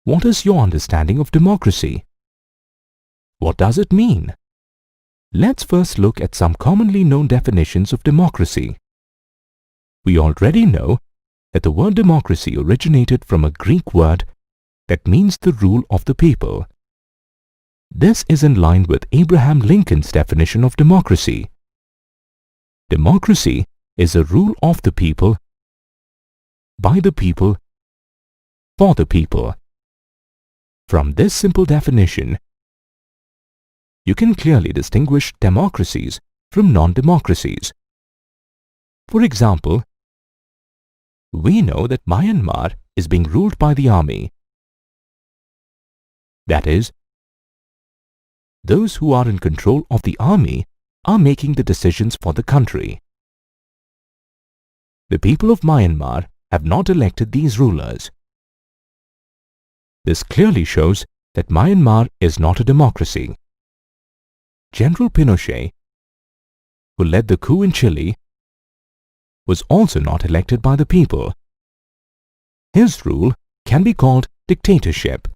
What is your understanding of democracy? What does it mean? Let's first look at some commonly known definitions of democracy. We already know that the word democracy originated from a Greek word that means the rule of the people. This is in line with Abraham Lincoln's definition of democracy. Democracy is a rule of the people, by the people, for the people. From this simple definition, you can clearly distinguish democracies from non-democracies. For example, we know that Myanmar is being ruled by the army. That is, those who are in control of the army are making the decisions for the country. The people of Myanmar have not elected these rulers. This clearly shows that Myanmar is not a democracy. General Pinochet, who led the coup in Chile, was also not elected by the people. His rule can be called dictatorship.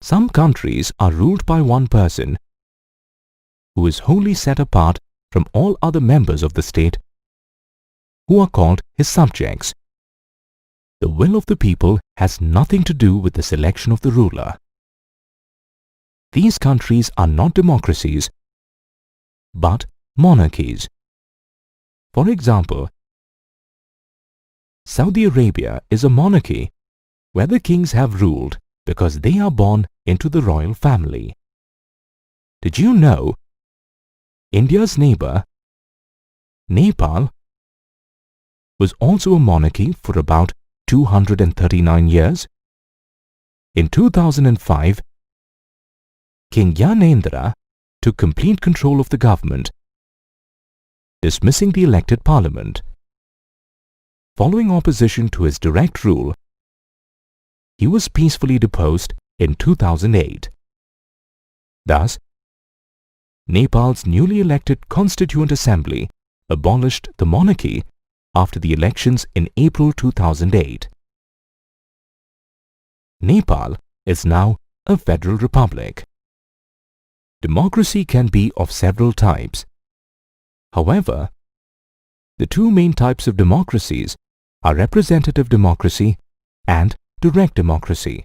Some countries are ruled by one person who is wholly set apart from all other members of the state, who are called his subjects. The will of the people has nothing to do with the selection of the ruler. These countries are not democracies, but monarchies. For example, Saudi Arabia is a monarchy where the kings have ruled because they are born into the royal family. Did you know India's neighbor, Nepal, was also a monarchy for about 239 years? In 2005, King Gyanendra took complete control of the government, dismissing the elected parliament. Following opposition to his direct rule, he was peacefully deposed in 2008. Thus, Nepal's newly elected Constituent Assembly abolished the monarchy after the elections in April 2008. Nepal is now a federal republic. Democracy can be of several types. However, the two main types of democracies are representative democracy and direct democracy.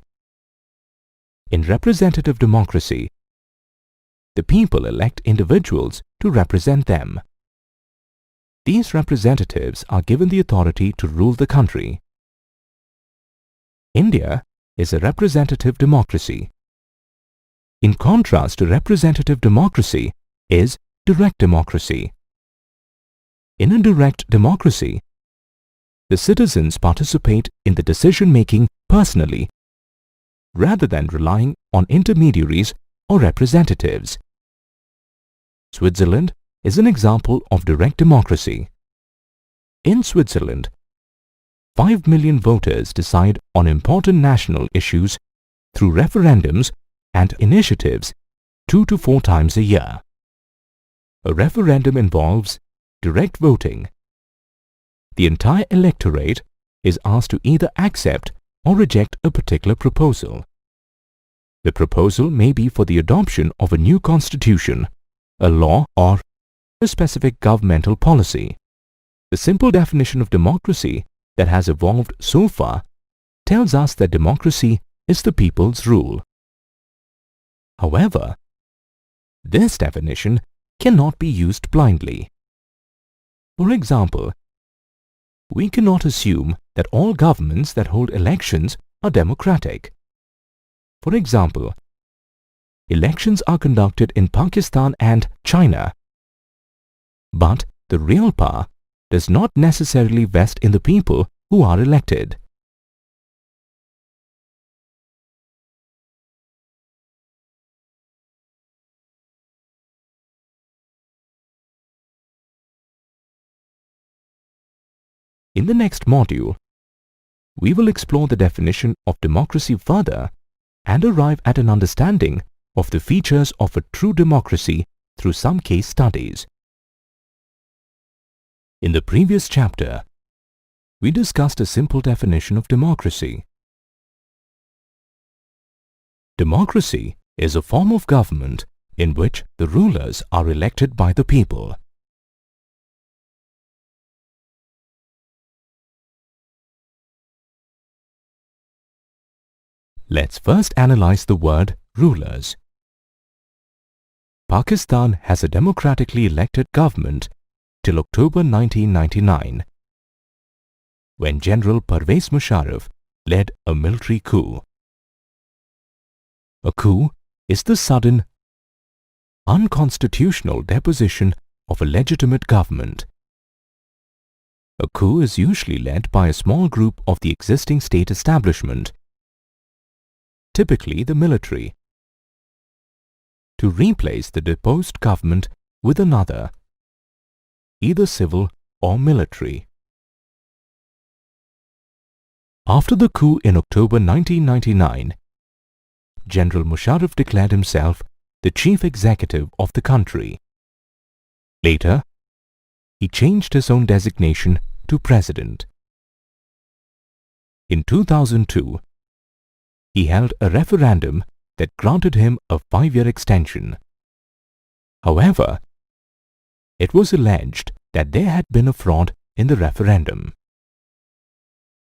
In representative democracy, the people elect individuals to represent them. These representatives are given the authority to rule the country. India is a representative democracy. In contrast to representative democracy is direct democracy. In a direct democracy, the citizens participate in the decision-making personally rather than relying on intermediaries or representatives. Switzerland is an example of direct democracy. In Switzerland, 5 million voters decide on important national issues through referendums and initiatives 2 to 4 times a year. A referendum involves direct voting. The entire electorate is asked to either accept or reject a particular proposal. The proposal may be for the adoption of a new constitution, a law, or a specific governmental policy. The simple definition of democracy that has evolved so far tells us that democracy is the people's rule. However, this definition cannot be used blindly. For example, we cannot assume that all governments that hold elections are democratic. For example, elections are conducted in Pakistan and China, but the real power does not necessarily vest in the people who are elected. In the next module, we will explore the definition of democracy further and arrive at an understanding of the features of a true democracy through some case studies. In the previous chapter, we discussed a simple definition of democracy. Democracy is a form of government in which the rulers are elected by the people. Let's first analyze the word rulers. Pakistan has a democratically elected government till October 1999, when General Pervez Musharraf led a military coup. A coup is the sudden, unconstitutional deposition of a legitimate government. A coup is usually led by a small group of the existing state establishment, typically the military, to replace the deposed government with another, either civil or military. After the coup in October 1999, General Musharraf declared himself the chief executive of the country. Later, he changed his own designation to president. In 2002, he held a referendum that granted him a 5-year extension. However, it was alleged that there had been a fraud in the referendum.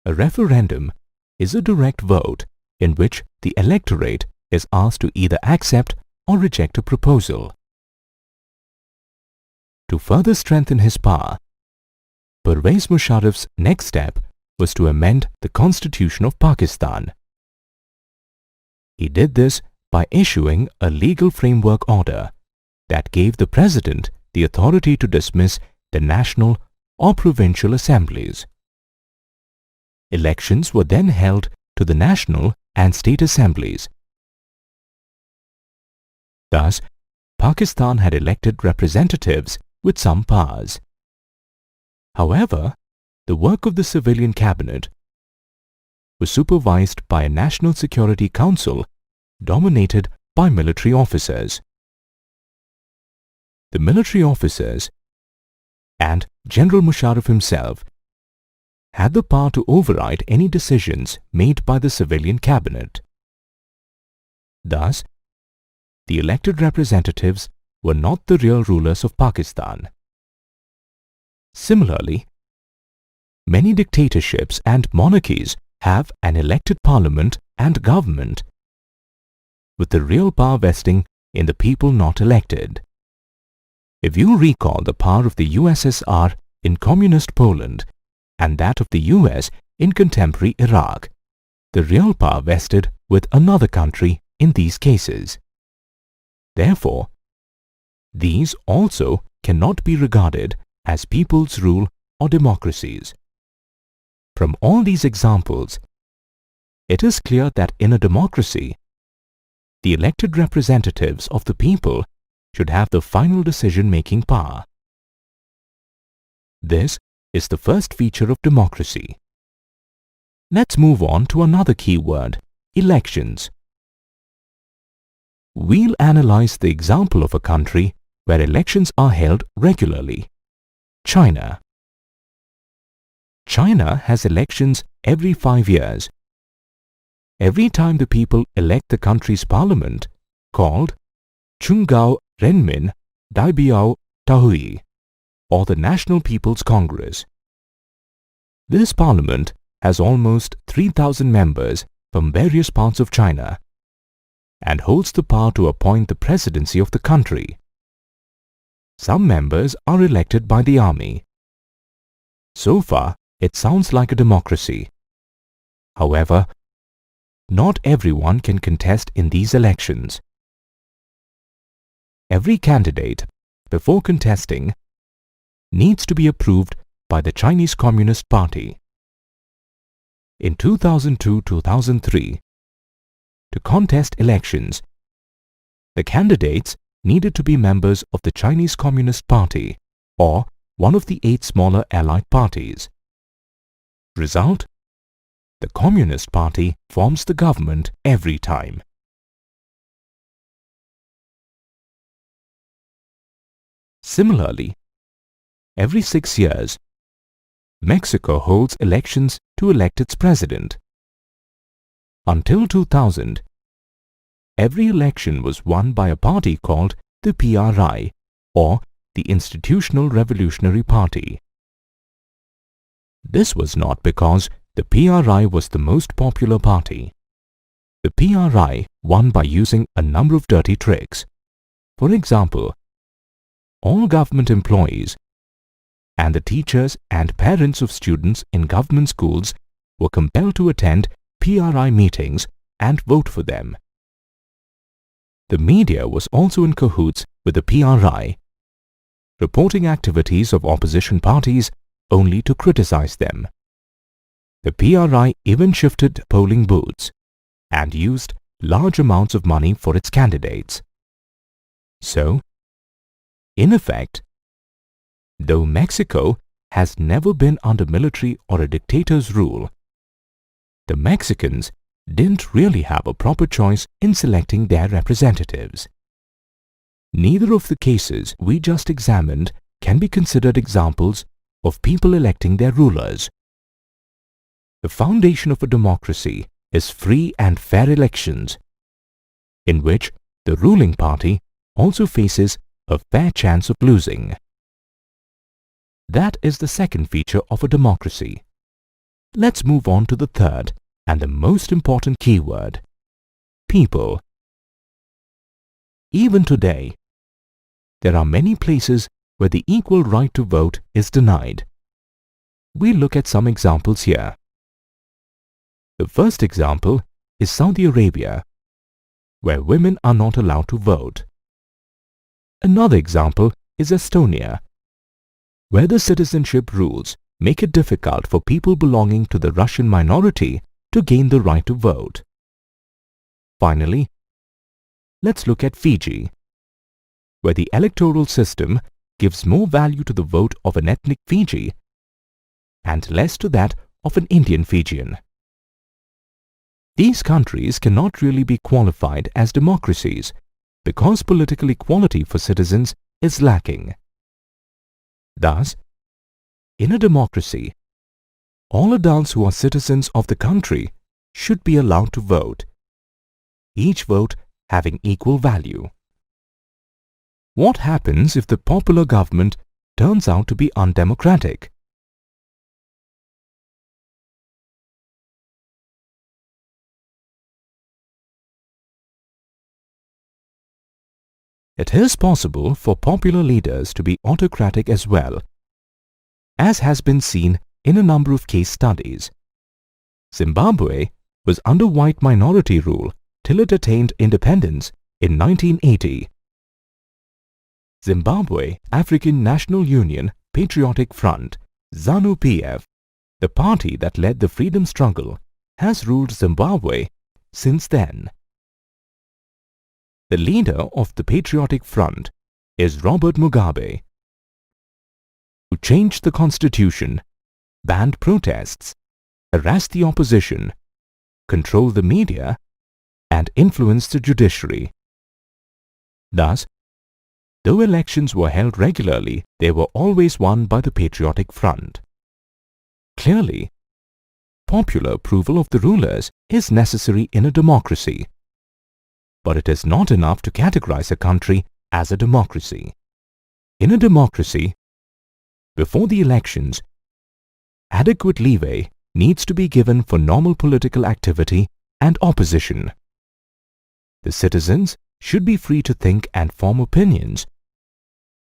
A referendum is a direct vote in which the electorate is asked to either accept or reject a proposal. To further strengthen his power, Pervez Musharraf's next step was to amend the Constitution of Pakistan. He did this by issuing a legal framework order that gave the President the authority to dismiss the national or provincial assemblies. Elections were then held to the national and state assemblies. Thus, Pakistan had elected representatives with some powers. However, the work of the civilian cabinet was supervised by a National Security Council dominated by military officers. The military officers and General Musharraf himself had the power to override any decisions made by the civilian cabinet. Thus, the elected representatives were not the real rulers of Pakistan. Similarly, many dictatorships and monarchies have an elected parliament and government, with the real power vesting in the people not elected. If you recall the power of the USSR in communist Poland and that of the US in contemporary Iraq, the real power vested with another country in these cases. Therefore, these also cannot be regarded as people's rule or democracies. From all these examples, it is clear that in a democracy, the elected representatives of the people should have the final decision-making power. This is the first feature of democracy. Let's move on to another key word, elections. We'll analyze the example of a country where elections are held regularly, China. China has elections every 5 years. Every time the people elect the country's parliament, called Chunggao Renmin Daibiao Tahui, or the National People's Congress. This parliament has almost 3,000 members from various parts of China and holds the power to appoint the presidency of the country. Some members are elected by the army. So far, it sounds like a democracy. However, not everyone can contest in these elections. Every candidate, before contesting, needs to be approved by the Chinese Communist Party. In 2002-2003, to contest elections, the candidates needed to be members of the Chinese Communist Party or one of the 8 smaller allied parties. Result: the Communist Party forms the government every time. Similarly, every 6 years, Mexico holds elections to elect its president. Until 2000, every election was won by a party called the PRI, or the Institutional Revolutionary Party. This was not because the PRI was the most popular party. The PRI won by using a number of dirty tricks. For example, all government employees and the teachers and parents of students in government schools were compelled to attend PRI meetings and vote for them. The media was also in cahoots with the PRI, reporting activities of opposition parties only to criticize them. The PRI even shifted polling booths and used large amounts of money for its candidates. So, in effect, though Mexico has never been under military or a dictator's rule, the Mexicans didn't really have a proper choice in selecting their representatives. Neither of the cases we just examined can be considered examples of people electing their rulers. The foundation of a democracy is free and fair elections, in which the ruling party also faces a fair chance of losing. That is the second feature of a democracy. Let's move on to the third and the most important keyword: people. Even today, there are many places where the equal right to vote is denied. We'll look at some examples here. The first example is Saudi Arabia, where women are not allowed to vote. Another example is Estonia, where the citizenship rules make it difficult for people belonging to the Russian minority to gain the right to vote. Finally, let's look at Fiji, where the electoral system gives more value to the vote of an ethnic Fiji and less to that of an Indian Fijian. These countries cannot really be qualified as democracies because political equality for citizens is lacking. Thus, in a democracy, all adults who are citizens of the country should be allowed to vote, each vote having equal value. What happens if the popular government turns out to be undemocratic? It is possible for popular leaders to be autocratic as well, as has been seen in a number of case studies. Zimbabwe was under white minority rule till it attained independence in 1980. Zimbabwe African National Union Patriotic Front, ZANU-PF, the party that led the freedom struggle, has ruled Zimbabwe since then. The leader of the Patriotic Front is Robert Mugabe, who changed the constitution, banned protests, harassed the opposition, controlled the media, and influenced the judiciary. Thus, though elections were held regularly, they were always won by the Patriotic Front. Clearly, popular approval of the rulers is necessary in a democracy, but it is not enough to categorize a country as a democracy. In a democracy, before the elections, adequate leeway needs to be given for normal political activity and opposition. The citizens should be free to think and form opinions,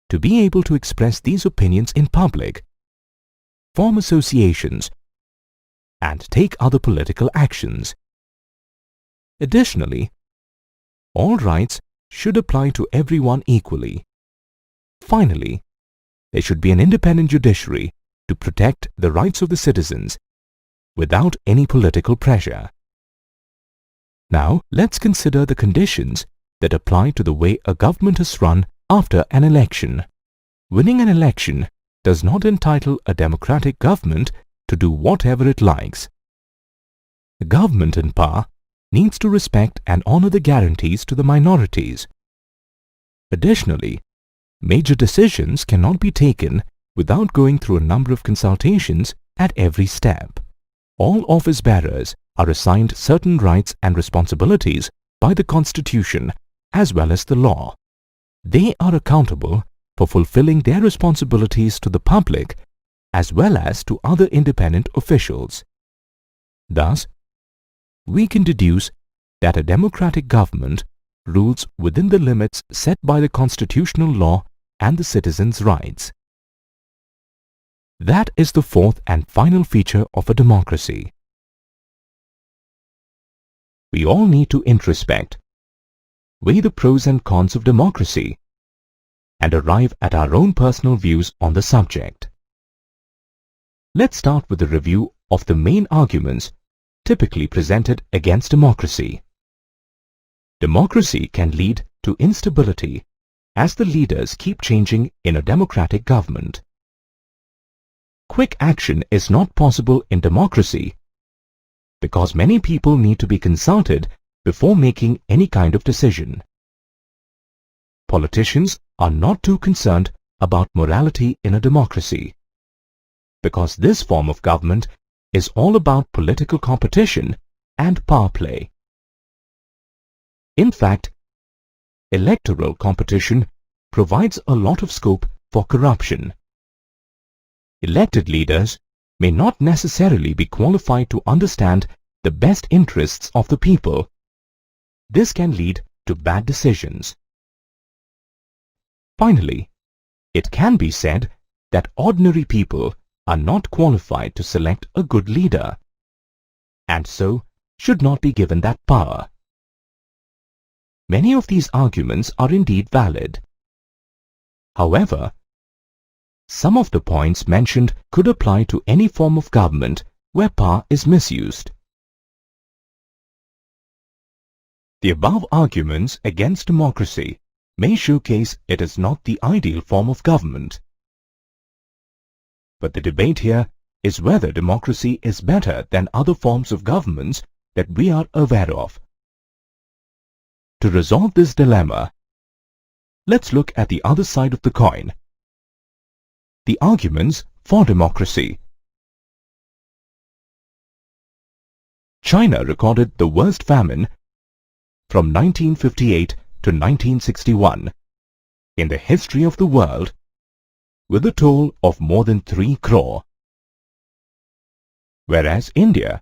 to be able to express these opinions in public, form associations, and take other political actions. Additionally, all rights should apply to everyone equally. Finally, there should be an independent judiciary to protect the rights of the citizens without any political pressure. Now, let's consider the conditions that apply to the way a government is run after an election. Winning an election does not entitle a democratic government to do whatever it likes. The government in power needs to respect and honor the guarantees to the minorities. Additionally, major decisions cannot be taken without going through a number of consultations at every step. All office bearers are assigned certain rights and responsibilities by the Constitution as well as the law. They are accountable for fulfilling their responsibilities to the public as well as to other independent officials. Thus, we can deduce that a democratic government rules within the limits set by the constitutional law and the citizens' rights. That is the fourth and final feature of a democracy. We all need to introspect, weigh the pros and cons of democracy, and arrive at our own personal views on the subject. Let's start with a review of the main arguments typically presented against democracy. Democracy can lead to instability as the leaders keep changing in a democratic government. Quick action is not possible in democracy because many people need to be consulted before making any kind of decision. Politicians are not too concerned about morality in a democracy because this form of government is all about political competition and power play. In fact, electoral competition provides a lot of scope for corruption. Elected leaders may not necessarily be qualified to understand the best interests of the people. This can lead to bad decisions. Finally, it can be said that ordinary people are not qualified to select a good leader, and so should not be given that power. Many of these arguments are indeed valid. However, some of the points mentioned could apply to any form of government where power is misused. The above arguments against democracy may showcase it is not the ideal form of government. But the debate here is whether democracy is better than other forms of governments that we are aware of. To resolve this dilemma, let's look at the other side of the coin. The arguments for democracy. China recorded the worst famine from 1958 to 1961 in the history of the world, with a toll of more than 3 crore. Whereas India,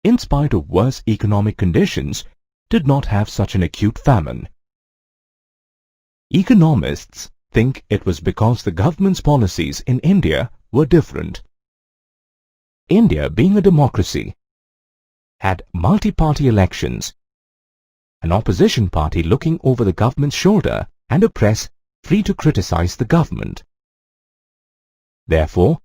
in spite of worse economic conditions, did not have such an acute famine. Economists think it was because the government's policies in India were different. India, being a democracy, had multi-party elections, an opposition party looking over the government's shoulder, and a press free to criticize the government. Therefore,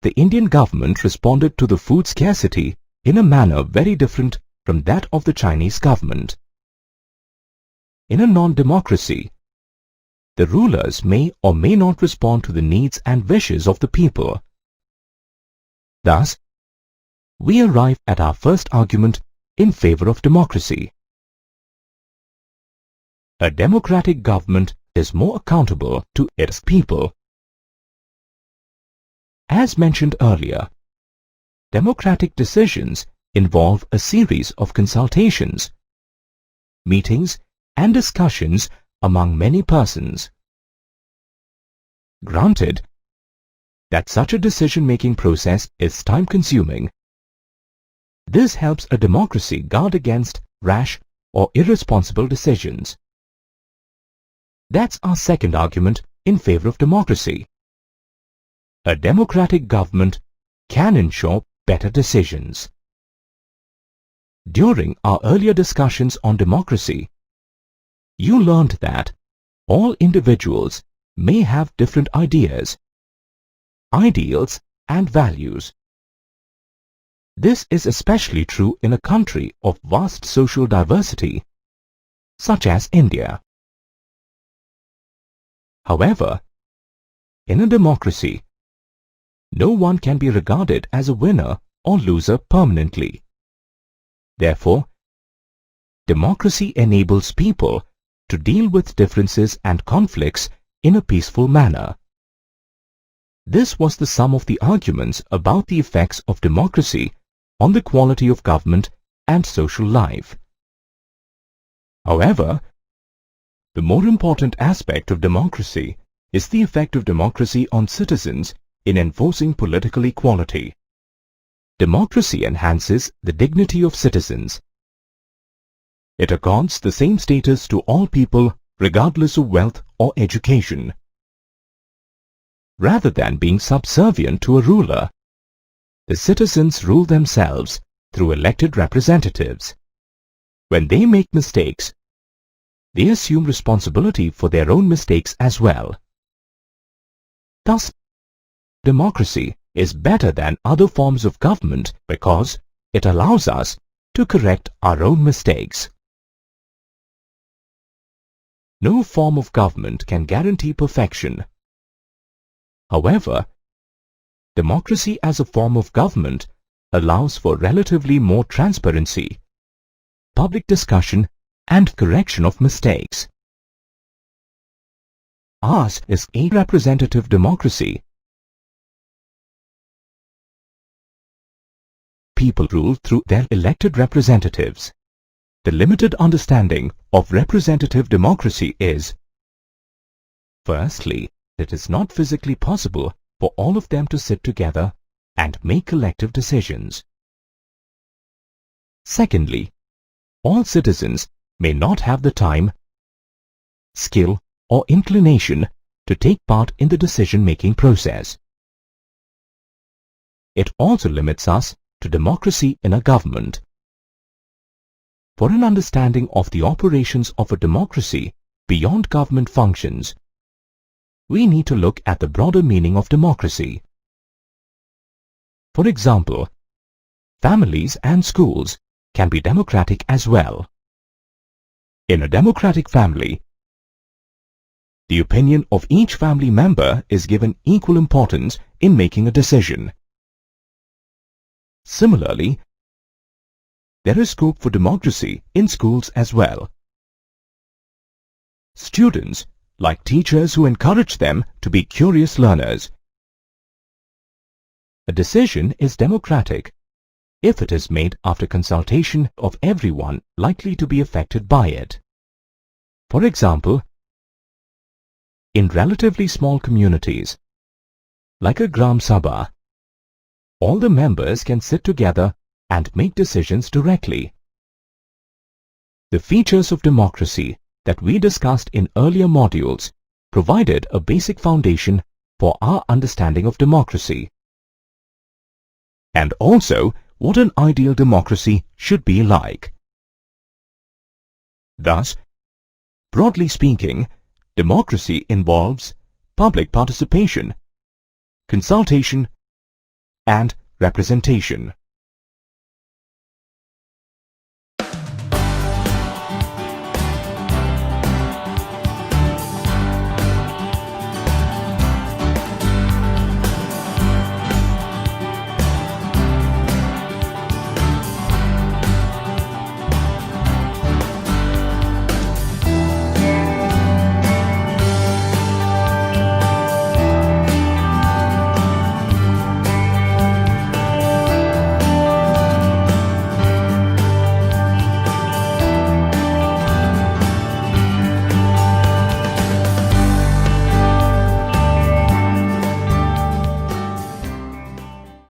the Indian government responded to the food scarcity in a manner very different from that of the Chinese government. In a non-democracy, the rulers may or may not respond to the needs and wishes of the people. Thus, we arrive at our first argument in favor of democracy. A democratic government is more accountable to its people. As mentioned earlier, democratic decisions involve a series of consultations, meetings, and discussions among many persons. Granted that such a decision-making process is time-consuming, this helps a democracy guard against rash or irresponsible decisions. That's our second argument in favor of democracy. A democratic government can ensure better decisions. During our earlier discussions on democracy, you learned that all individuals may have different ideas, ideals, and values. This is especially true in a country of vast social diversity, such as India. However, in a democracy, no one can be regarded as a winner or loser permanently. Therefore, democracy enables people to deal with differences and conflicts in a peaceful manner. This was the sum of the arguments about the effects of democracy on the quality of government and social life. However, the more important aspect of democracy is the effect of democracy on citizens in enforcing political equality. Democracy enhances the dignity of citizens. It accords the same status to all people regardless of wealth or education. Rather than being subservient to a ruler, the citizens rule themselves through elected representatives. When they make mistakes, they assume responsibility for their own mistakes as well. Thus, democracy is better than other forms of government because it allows us to correct our own mistakes. No form of government can guarantee perfection. However, democracy as a form of government allows for relatively more transparency, public discussion, and correction of mistakes. Ours is a representative democracy. People rule through their elected representatives. The limited understanding of representative democracy is, firstly, it is not physically possible for all of them to sit together and make collective decisions. Secondly, all citizens may not have the time, skill, or inclination to take part in the decision-making process. It also limits us to democracy in a government. For an understanding of the operations of a democracy beyond government functions, we need to look at the broader meaning of democracy. For example, families and schools can be democratic as well. In a democratic family, the opinion of each family member is given equal importance in making a decision. Similarly, there is scope for democracy in schools as well. Students like teachers who encourage them to be curious learners. A decision is democratic if it is made after consultation of everyone likely to be affected by it. For example, in relatively small communities, like a Gram Sabha, all the members can sit together and make decisions directly. The features of democracy that we discussed in earlier modules provided a basic foundation for our understanding of democracy, and also what an ideal democracy should be like. Thus, broadly speaking, democracy involves public participation, consultation, and representation.